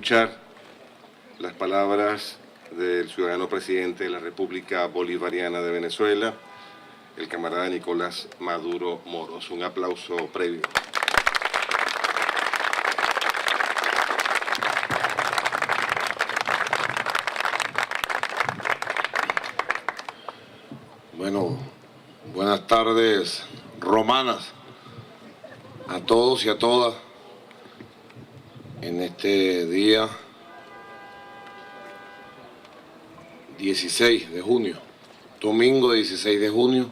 escuchar las palabras del ciudadano presidente de la República Bolivariana de Venezuela, el camarada Nicolás Maduro Moros. Un aplauso previo. Bueno, buenas tardes romanas a todos y a todas en este día 16 de junio, domingo 16 de junio,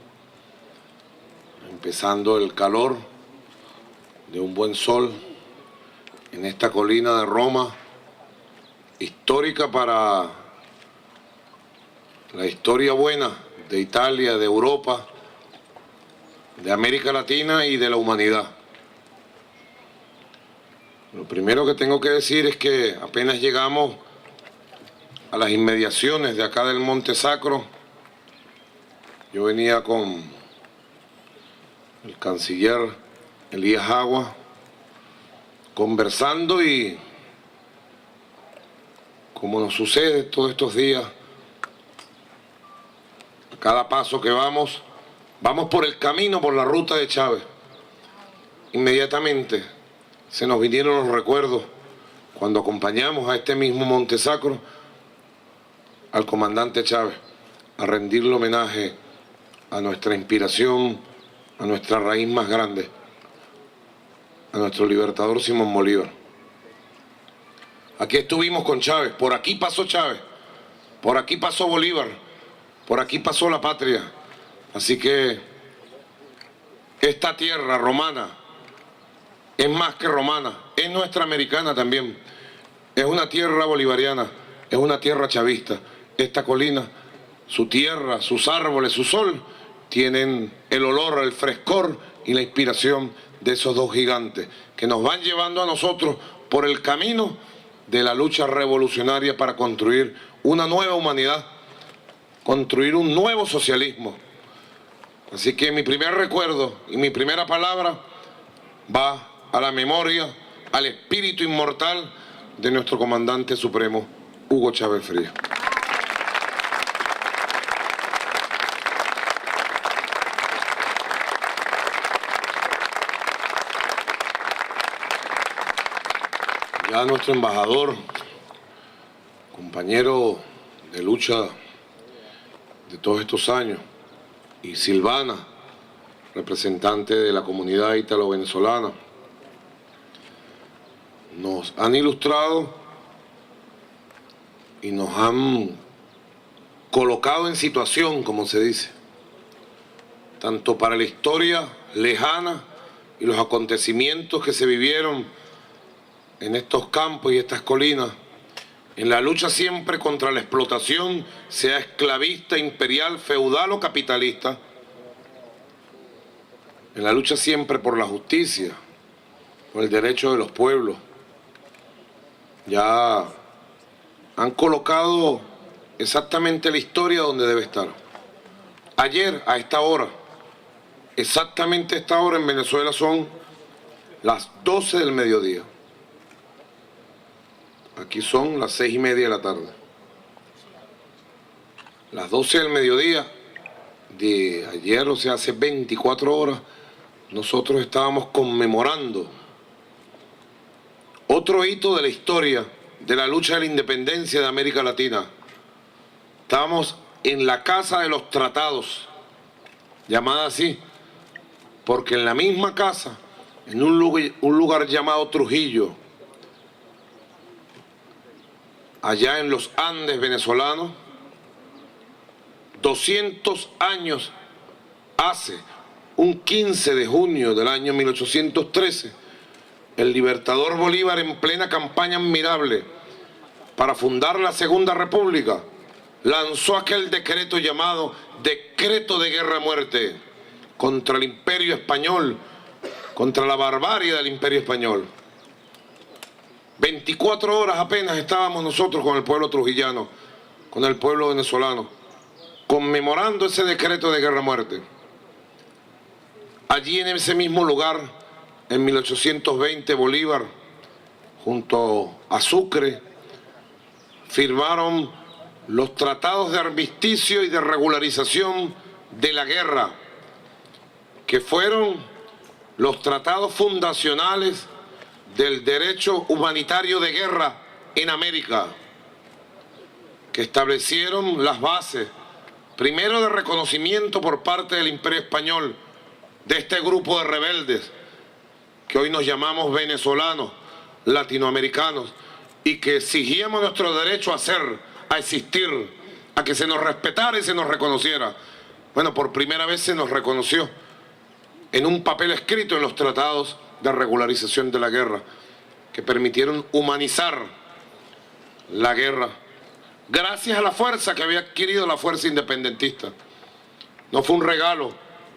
empezando el calor de un buen sol en esta colina de Roma, histórica para la historia buena de Italia, de Europa, de América Latina y de la humanidad. Lo primero que tengo que decir es que apenas llegamos a las inmediaciones de acá del Monte Sacro, yo venía con el canciller Elías Agua conversando y, como nos sucede todos estos días, a cada paso que vamos por el camino, por la ruta de Chávez. Inmediatamente se nos vinieron los recuerdos cuando acompañamos a este mismo Monte Sacro al comandante Chávez a rendirle homenaje a nuestra inspiración, a nuestra raíz más grande, a nuestro libertador Simón Bolívar. Aquí estuvimos con Chávez, por aquí pasó Chávez, por aquí pasó Bolívar, por aquí pasó la patria. Así que esta tierra romana es más que romana, es nuestra americana también. Es una tierra bolivariana, es una tierra chavista. Esta colina, su tierra, sus árboles, su sol, tienen el olor, el frescor y la inspiración de esos dos gigantes que nos van llevando a nosotros por el camino de la lucha revolucionaria para construir una nueva humanidad, construir un nuevo socialismo. Así que mi primer recuerdo y mi primera palabra va a la memoria, al espíritu inmortal de nuestro comandante supremo, Hugo Chávez Frías. Ya nuestro embajador, compañero de lucha de todos estos años, y Silvana, representante de la comunidad ítalo-venezolana, nos han ilustrado y nos han colocado en situación, como se dice, tanto para la historia lejana y los acontecimientos que se vivieron en estos campos y estas colinas, en la lucha siempre contra la explotación, sea esclavista, imperial, feudal o capitalista, en la lucha siempre por la justicia, por el derecho de los pueblos. Ya han colocado exactamente la historia donde debe estar. Ayer, a esta hora, exactamente a esta hora en Venezuela son las 12 del mediodía. Aquí son las 6:30 de la tarde. Las 12 del mediodía de ayer, o sea, hace 24 horas, nosotros estábamos conmemorando otro hito de la historia de la lucha de la independencia de América Latina. Estábamos en la Casa de los Tratados, llamada así, porque en la misma casa, en un lugar llamado Trujillo, allá en los Andes venezolanos, 200 años hace, un 15 de junio del año 1813, el libertador Bolívar, en plena campaña admirable para fundar la Segunda República, lanzó aquel decreto llamado Decreto de Guerra a Muerte contra el Imperio Español, contra la barbarie del Imperio Español. 24 horas apenas estábamos nosotros con el pueblo trujillano, con el pueblo venezolano, conmemorando ese decreto de guerra a muerte. Allí en ese mismo lugar, en 1820, Bolívar, junto a Sucre, firmaron los tratados de armisticio y de regularización de la guerra, que fueron los tratados fundacionales del derecho humanitario de guerra en América, que establecieron las bases, primero de reconocimiento por parte del Imperio Español de este grupo de rebeldes, que hoy nos llamamos venezolanos, latinoamericanos, y que exigíamos nuestro derecho a ser, a existir, a que se nos respetara y se nos reconociera. Bueno, por primera vez se nos reconoció en un papel escrito en los tratados de regularización de la guerra, que permitieron humanizar la guerra, gracias a la fuerza que había adquirido la fuerza independentista. No fue un regalo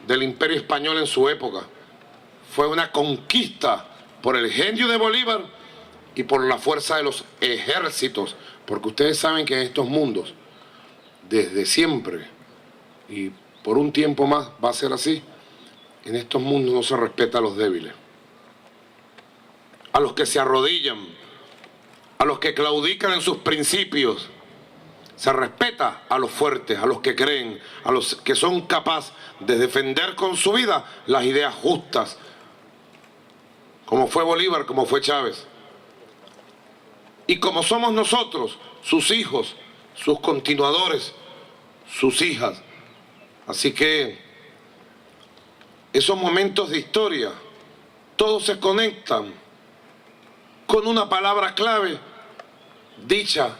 del Imperio Español en su época, fue una conquista por el genio de Bolívar y por la fuerza de los ejércitos, porque ustedes saben que en estos mundos, desde siempre, y por un tiempo más va a ser así, en estos mundos no se respeta a los débiles, a los que se arrodillan, a los que claudican en sus principios. Se respeta a los fuertes, a los que creen, a los que son capaces de defender con su vida las ideas justas, como fue Bolívar, como fue Chávez. Y como somos nosotros, sus hijos, sus continuadores, sus hijas. Así que esos momentos de historia, todos se conectan con una palabra clave dicha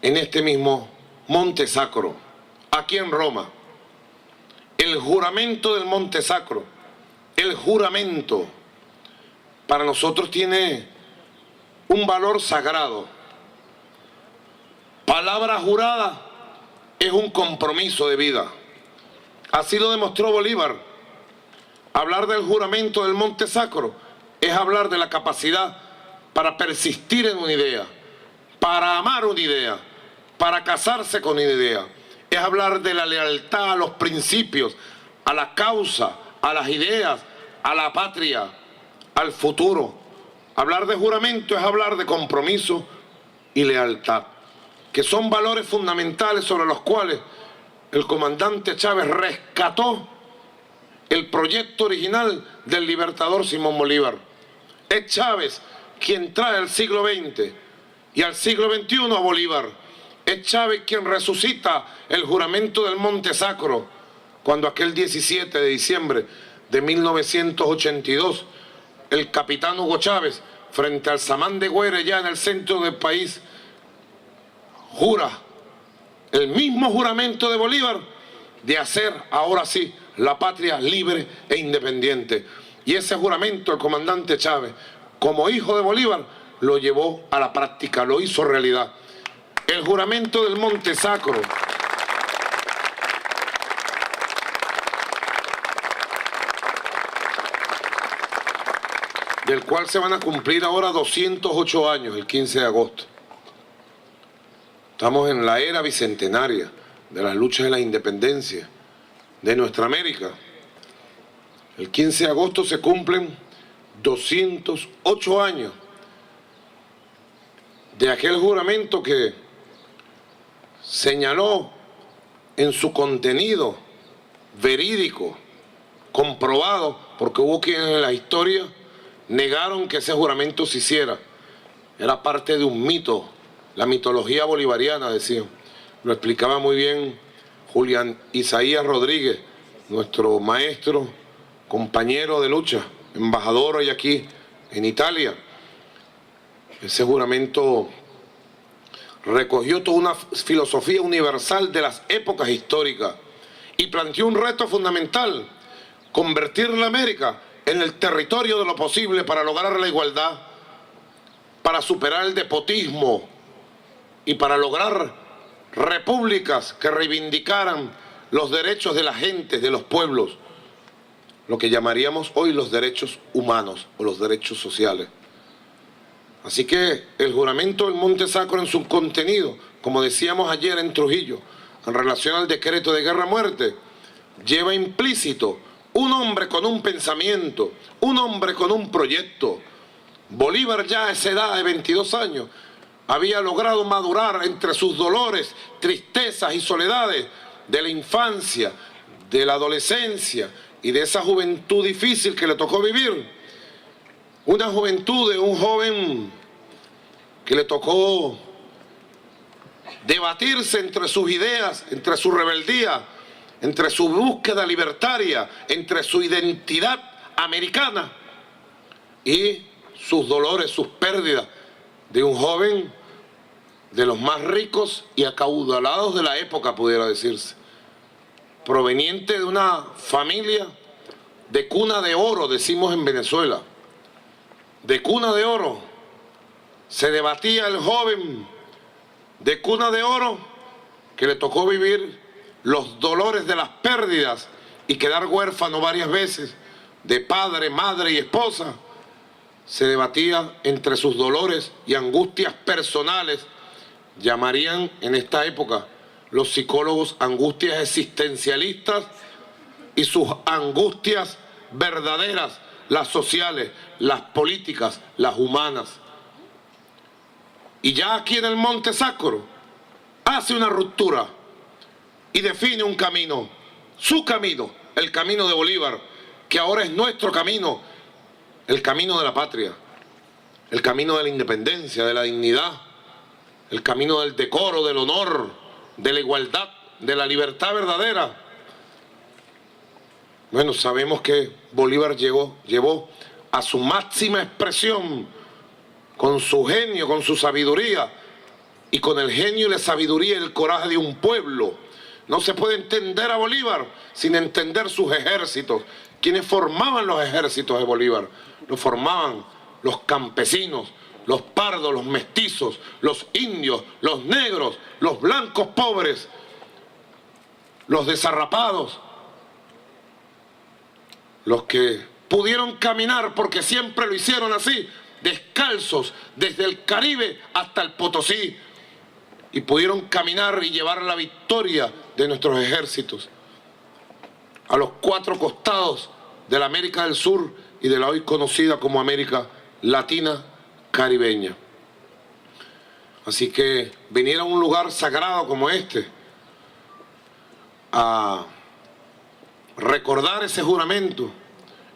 en este mismo Monte Sacro, aquí en Roma. El juramento del Monte Sacro, el juramento, para nosotros tiene un valor sagrado. Palabra jurada es un compromiso de vida. Así lo demostró Bolívar. Hablar del juramento del Monte Sacro es hablar de la capacidad para persistir en una idea, para amar una idea, para casarse con una idea. Es hablar de la lealtad a los principios, a la causa, a las ideas, a la patria, al futuro. Hablar de juramento es hablar de compromiso y lealtad, que son valores fundamentales sobre los cuales el comandante Chávez rescató el proyecto original del libertador Simón Bolívar. Es Chávez quien trae al siglo XX y al siglo XXI a Bolívar. Es Chávez quien resucita el juramento del Monte Sacro, cuando aquel 17 de diciembre de 1982, el capitán Hugo Chávez, frente al Samán de Güere, ya en el centro del país, jura el mismo juramento de Bolívar de hacer, ahora sí, la patria libre e independiente. Y ese juramento el comandante Chávez, como hijo de Bolívar, lo llevó a la práctica, lo hizo realidad. El juramento del Monte Sacro, del cual se van a cumplir ahora 208 años, el 15 de agosto. Estamos en la era bicentenaria de las luchas de la independencia de nuestra América. El 15 de agosto se cumplen 208 años de aquel juramento que señaló en su contenido verídico, comprobado, porque hubo quienes en la historia negaron que ese juramento se hiciera. Era parte de un mito, la mitología bolivariana, decían. Lo explicaba muy bien Julián Isaías Rodríguez, nuestro maestro, compañero de lucha, embajador hoy aquí en Italia. Ese juramento recogió toda una filosofía universal de las épocas históricas y planteó un reto fundamental: convertir la América en el territorio de lo posible para lograr la igualdad, para superar el despotismo y para lograr repúblicas que reivindicaran los derechos de la gente, de los pueblos, lo que llamaríamos hoy los derechos humanos o los derechos sociales. Así que el juramento del Monte Sacro en su contenido, como decíamos ayer en Trujillo, en relación al decreto de guerra-muerte, lleva implícito un hombre con un pensamiento, un hombre con un proyecto. Bolívar ya a esa edad de 22 años había logrado madurar entre sus dolores, tristezas y soledades de la infancia, de la adolescencia y de esa juventud difícil que le tocó vivir. Una juventud de un joven que le tocó debatirse entre sus ideas, entre su rebeldía, entre su búsqueda libertaria, entre su identidad americana y sus dolores, sus pérdidas, de un joven de los más ricos y acaudalados de la época, pudiera decirse, proveniente de una familia de cuna de oro, decimos en Venezuela, de cuna de oro. Se debatía el joven de cuna de oro que le tocó vivir los dolores de las pérdidas y quedar huérfano varias veces de padre, madre y esposa. Se debatía entre sus dolores y angustias personales, llamarían en esta época los psicólogos angustias existencialistas, y sus angustias verdaderas, las sociales, las políticas, las humanas. Y ya aquí en el Monte Sacro hace una ruptura y define un camino, su camino, el camino de Bolívar, que ahora es nuestro camino, el camino de la patria, el camino de la independencia, de la dignidad, el camino del decoro, del honor, de la igualdad, de la libertad verdadera. Bueno, sabemos que Bolívar llevó a su máxima expresión, con su genio, con su sabiduría, y con el genio y la sabiduría y el coraje de un pueblo. No se puede entender a Bolívar sin entender sus ejércitos. Quienes formaban los ejércitos de Bolívar, los formaban los campesinos, los pardos, los mestizos, los indios, los negros, los blancos pobres, los desarrapados, los que pudieron caminar, porque siempre lo hicieron así, descalzos, desde el Caribe hasta el Potosí, y pudieron caminar y llevar la victoria de nuestros ejércitos a los cuatro costados de la América del Sur y de la hoy conocida como América Latina Caribeña. Así que venir a un lugar sagrado como este a recordar ese juramento,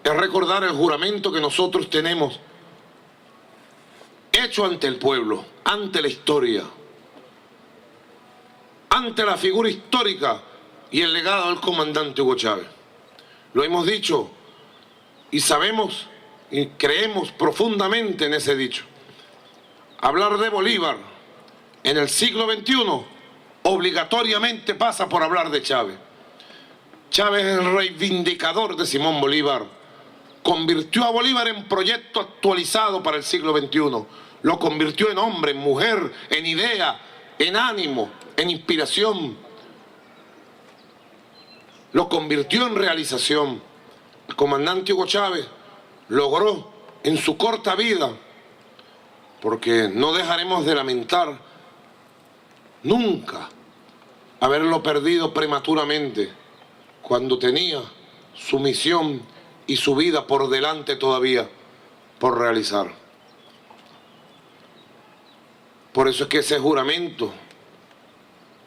es recordar el juramento que nosotros tenemos hecho ante el pueblo, ante la historia, ante la figura histórica y el legado del comandante Hugo Chávez. Lo hemos dicho y sabemos y creemos profundamente en ese dicho. Hablar de Bolívar en el siglo XXI obligatoriamente pasa por hablar de Chávez. Chávez es el reivindicador de Simón Bolívar. Convirtió a Bolívar en proyecto actualizado para el siglo XXI. Lo convirtió en hombre, en mujer, en idea, en ánimo, en inspiración. Lo convirtió en realización. El comandante Hugo Chávez logró en su corta vida, porque no dejaremos de lamentar nunca haberlo perdido prematuramente, cuando tenía su misión y su vida por delante todavía por realizar. Por eso es que ese juramento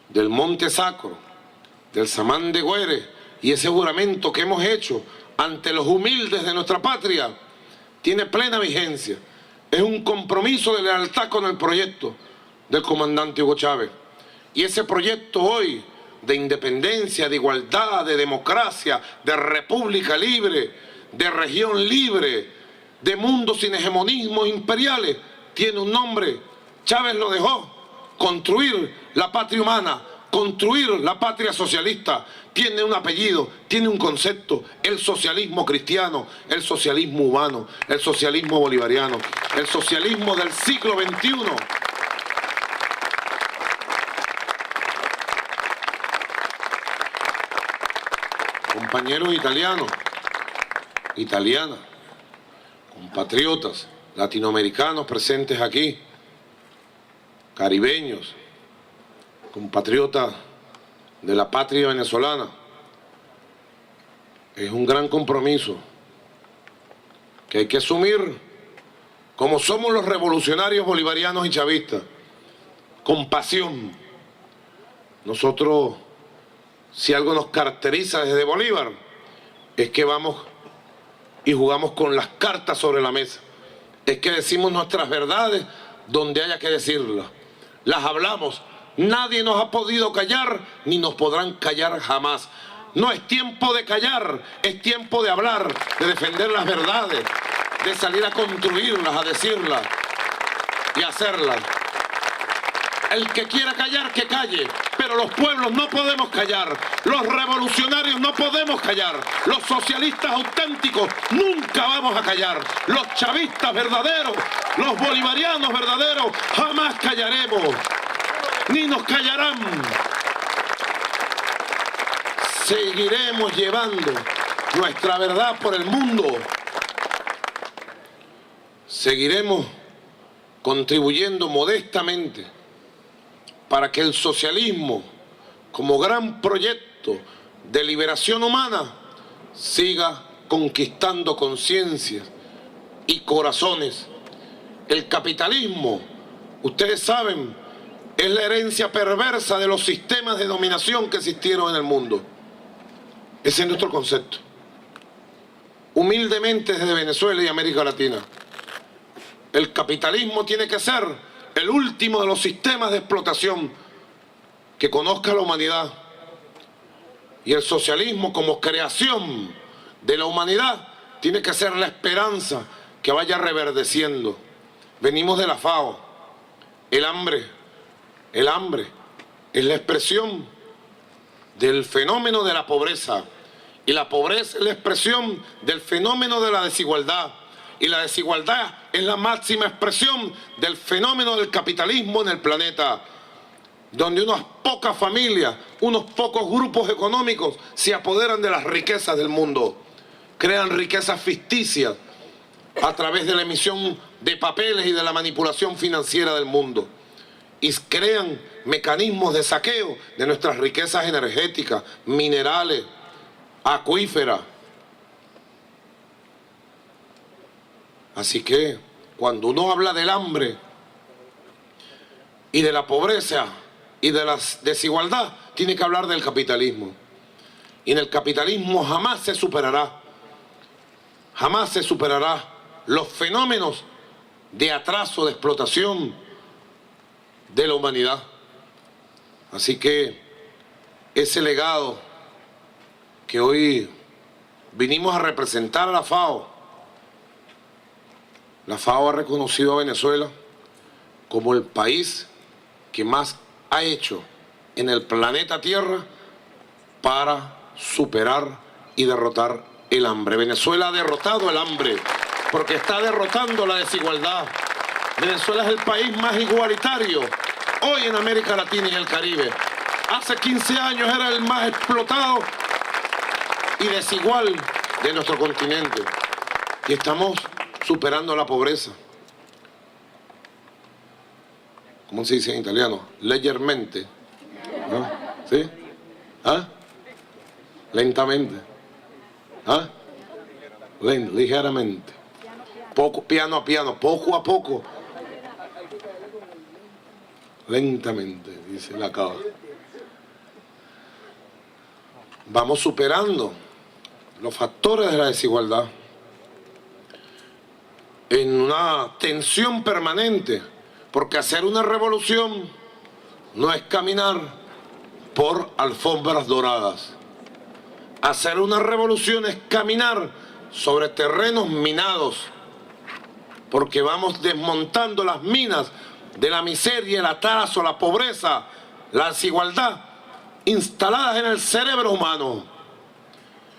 del Monte Sacro, del Samán de Güeres, y ese juramento que hemos hecho ante los humildes de nuestra patria, tiene plena vigencia. Es un compromiso de lealtad con el proyecto del comandante Hugo Chávez. Y ese proyecto hoy de independencia, de igualdad, de democracia, de república libre, de región libre, de mundo sin hegemonismos imperiales, tiene un nombre. Chávez lo dejó: construir la patria humana, construir la patria socialista. Tiene un apellido, tiene un concepto: el socialismo cristiano, el socialismo humano, el socialismo bolivariano, el socialismo del siglo XXI. Compañeros italianos, italianas, compatriotas latinoamericanos presentes aquí, caribeños, compatriotas de la patria venezolana, es un gran compromiso que hay que asumir como somos los revolucionarios bolivarianos y chavistas, con pasión. Nosotros, si algo nos caracteriza desde Bolívar, es que vamos y jugamos con las cartas sobre la mesa. Es que decimos nuestras verdades donde haya que decirlas. Las hablamos. Nadie nos ha podido callar, ni nos podrán callar jamás. No es tiempo de callar, es tiempo de hablar, de defender las verdades, de salir a construirlas, a decirlas y hacerlas. El que quiera callar, que calle, pero los pueblos no podemos callar, los revolucionarios no podemos callar, los socialistas auténticos nunca vamos a callar, los chavistas verdaderos, los bolivarianos verdaderos, jamás callaremos, ni nos callarán. Seguiremos llevando nuestra verdad por el mundo, seguiremos contribuyendo modestamente para que el socialismo, como gran proyecto de liberación humana, siga conquistando conciencias y corazones. El capitalismo, ustedes saben, es la herencia perversa de los sistemas de dominación que existieron en el mundo. Ese es nuestro concepto. Humildemente desde Venezuela y América Latina. El capitalismo tiene que ser el último de los sistemas de explotación que conozca la humanidad. Y el socialismo como creación de la humanidad tiene que ser la esperanza que vaya reverdeciendo. Venimos de la FAO. El hambre es la expresión del fenómeno de la pobreza. Y la pobreza es la expresión del fenómeno de la desigualdad. Y la desigualdad es la máxima expresión del fenómeno del capitalismo en el planeta, donde unas pocas familias, unos pocos grupos económicos se apoderan de las riquezas del mundo, crean riquezas ficticias a través de la emisión de papeles y de la manipulación financiera del mundo, y crean mecanismos de saqueo de nuestras riquezas energéticas, minerales, acuíferas. Así que cuando uno habla del hambre y de la pobreza y de la desigualdad, tiene que hablar del capitalismo. Y en el capitalismo jamás se superará los fenómenos de atraso, de explotación de la humanidad. Así que ese legado que hoy vinimos a representar a la FAO ha reconocido a Venezuela como el país que más ha hecho en el planeta Tierra para superar y derrotar el hambre. Venezuela ha derrotado el hambre porque está derrotando la desigualdad. Venezuela es el país más igualitario hoy en América Latina y el Caribe. Hace 15 años era el más explotado y desigual de nuestro continente. Y estamos superando la pobreza. ¿Cómo se dice en italiano? Leggermente. ¿No? ¿Sí? ¿Ah? Lentamente. ¿Ah? Ligeramente. Poco, piano a piano, poco a poco. Lentamente, dice la cava. Vamos superando los factores de la desigualdad en una tensión permanente, porque hacer una revolución no es caminar por alfombras doradas. Hacer una revolución es caminar sobre terrenos minados, porque vamos desmontando las minas de la miseria, el atraso, la pobreza, la desigualdad instaladas en el cerebro humano,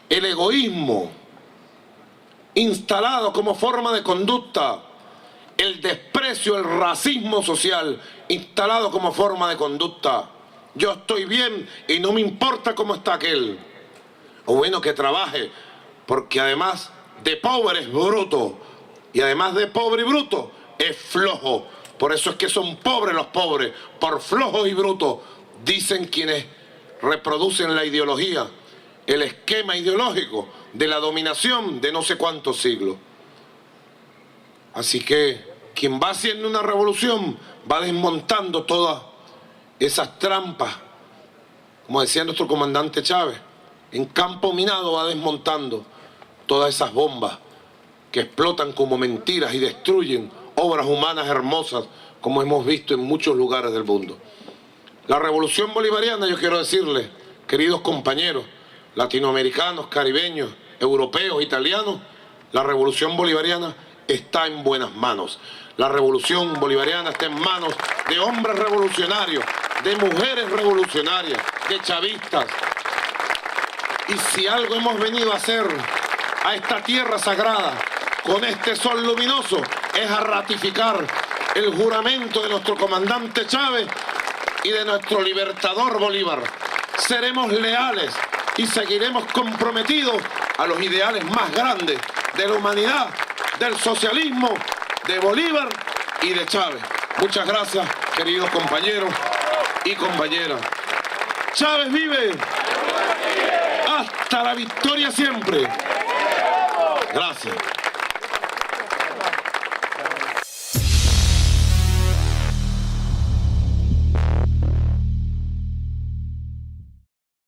el egoísmo instalado como forma de conducta, el desprecio, el racismo social instalado como forma de conducta. Yo estoy bien y no me importa cómo está aquel. O bueno, que trabaje, porque además de pobre es bruto, y además de pobre y bruto es flojo. Por eso es que son pobres los pobres, por flojos y brutos, dicen quienes reproducen la ideología, el esquema ideológico de la dominación de no sé cuántos siglos. Así que quien va haciendo una revolución va desmontando todas esas trampas, como decía nuestro comandante Chávez, en campo minado va desmontando todas esas bombas que explotan como mentiras y destruyen obras humanas hermosas, como hemos visto en muchos lugares del mundo. La revolución bolivariana, yo quiero decirles, queridos compañeros latinoamericanos, caribeños, europeos, italianos, la revolución bolivariana está en buenas manos. La revolución bolivariana está en manos de hombres revolucionarios, de mujeres revolucionarias, de chavistas. Y si algo hemos venido a hacer a esta tierra sagrada, con este sol luminoso, es a ratificar el juramento de nuestro comandante Chávez y de nuestro libertador Bolívar. Seremos leales y seguiremos comprometidos a los ideales más grandes de la humanidad, del socialismo, de Bolívar y de Chávez. Muchas gracias, queridos compañeros y compañeras. ¡Chávez vive! ¡Hasta la victoria siempre! Gracias.